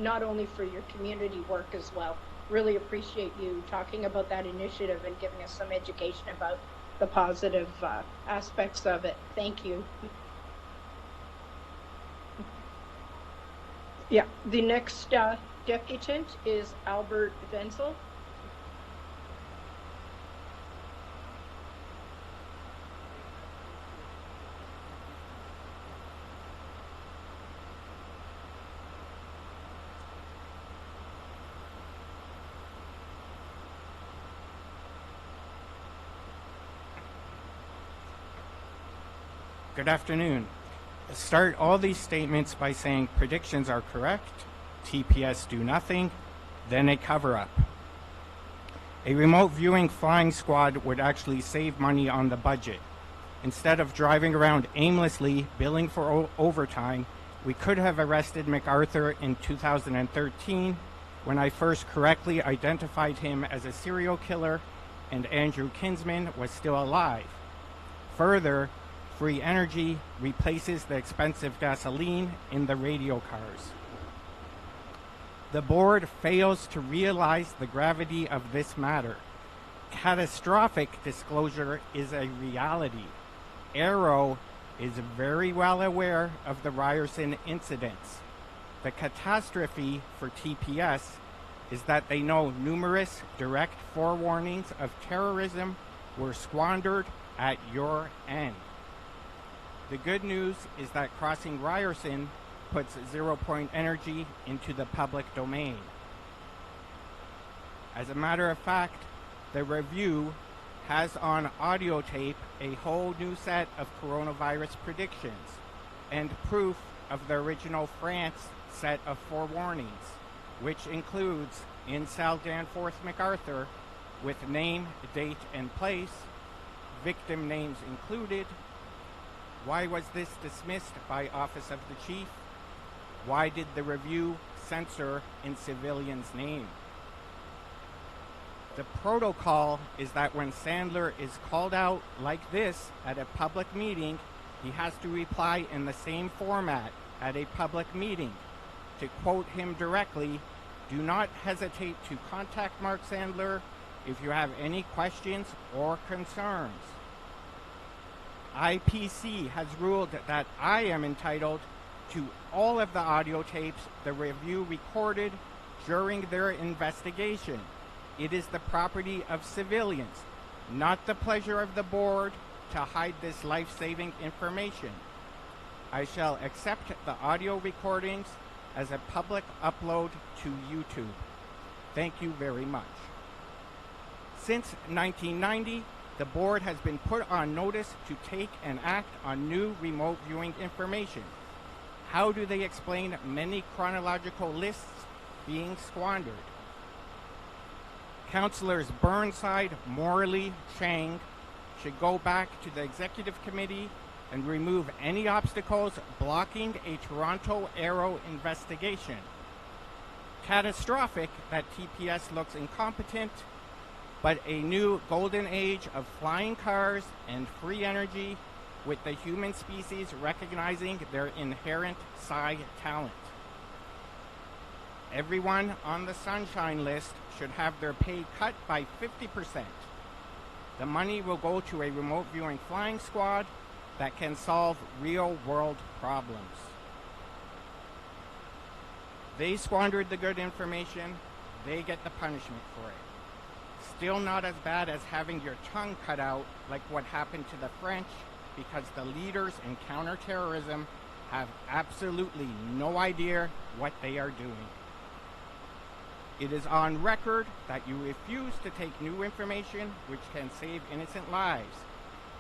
not only for your community work as well. Really appreciate you talking about that initiative and giving us some education about the positive aspects of it. Thank you. Yeah, the next deputant is Albert Wenzel. Good afternoon. Start all these statements by saying predictions are correct, TPS do nothing, then a cover-up. A remote viewing flying squad would actually save money on the budget. Instead of driving around aimlessly billing for overtime, we could have arrested MacArthur in 2013 when I first correctly identified him as a serial killer and Andrew Kinsman was still alive. Further, free energy replaces the expensive gasoline in the radio cars. The board fails to realize the gravity of this matter. Catastrophic disclosure is a reality. Aaro is very well aware of the Ryerson incidents. The catastrophe for TPS is that they know numerous direct forewarnings of terrorism were squandered at your end. The good news is that crossing Ryerson puts zero-point energy into the public domain. As a matter of fact, the review has on audio tape a whole new set of coronavirus predictions and proof of the original France set of forewarnings, which includes Incel Danforth MacArthur with name, date, and place, victim names included. Why was this dismissed by Office of the Chief? Why did the review censor in civilian's name? The protocol is that when Sandler is called out like this at a public meeting, he has to reply in the same format at a public meeting. To quote him directly, do not hesitate to contact Mark Sandler if you have any questions or concerns. IPC has ruled that I am entitled to all of the audio tapes the review recorded during their investigation. It is the property of civilians, not the pleasure of the board to hide this life-saving information. I shall accept the audio recordings as a public upload to YouTube. Thank you very much. Since 1990, the board has been put on notice to take and act on new remote viewing information. How do they explain many chronological lists being squandered? Councillors Burnside, Morley, Chang should go back to the executive committee and remove any obstacles blocking a Toronto aaro investigation. Catastrophic that TPS looks incompetent, but a new golden age of flying cars and free energy with the human species recognizing their inherent psi talent. Everyone on the Sunshine List should have their pay cut by 50%. The money will go to a remote viewing flying squad that can solve real-world problems. They squandered the good information, they get the punishment for it. Still not as bad as having your tongue cut out like what happened to the French, because the leaders in counterterrorism have absolutely no idea what they are doing. It is on record that you refuse to take new information which can save innocent lives.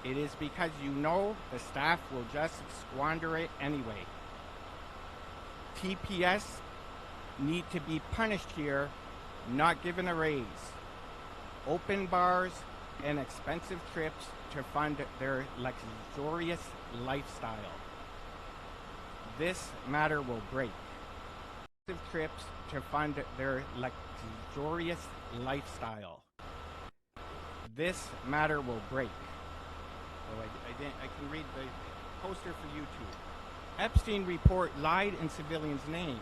It is because you know the staff will just squander it anyway. TPS need to be punished here, not given a raise. Open bars and expensive trips to fund their luxurious lifestyle. This matter will break. Expensive trips to fund their luxurious lifestyle. This matter will break. Oh, I can read the poster for YouTube. Epstein report lied in civilians' name.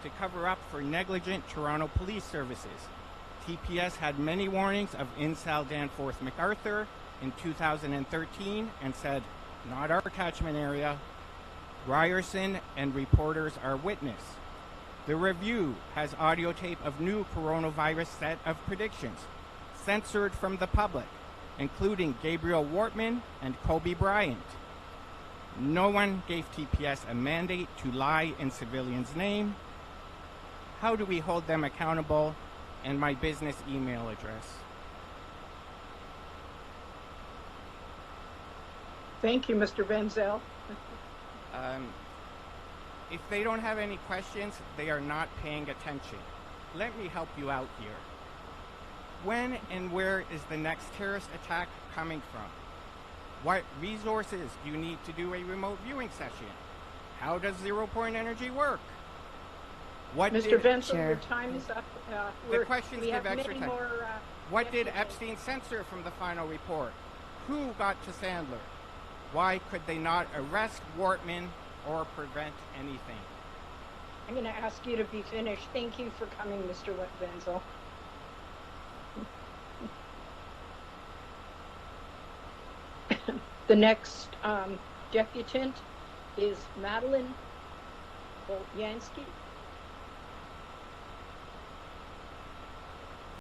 to cover up for negligent Toronto police services. TPS had many warnings of incel Danforth MacArthur in 2013 and said, not our catchment area. Ryerson and reporters are witness. The Review has audio tape of new coronavirus set of predictions, censored from the public, including Gabriel Wortman and Kobe Bryant. No one gave TPS a mandate to lie in civilians' name. How do we hold them accountable? And my business email address. Thank you, Mr. Benzel. If they don't have any questions, they are not paying attention. Let me help you out here. When and where is the next terrorist attack coming from? What resources do you need to do a remote viewing session? How does zero-point energy work? Mr. Benzel, your time is up. The questions we give have extra many time. more. What did Epstein censor from the final report? Who got to Sandler? Why could they not arrest Wortman or prevent anything? I'm going to ask you to be finished. Thank you for coming, Mr. Benzel. The next deputant is Madeline Boltyansky.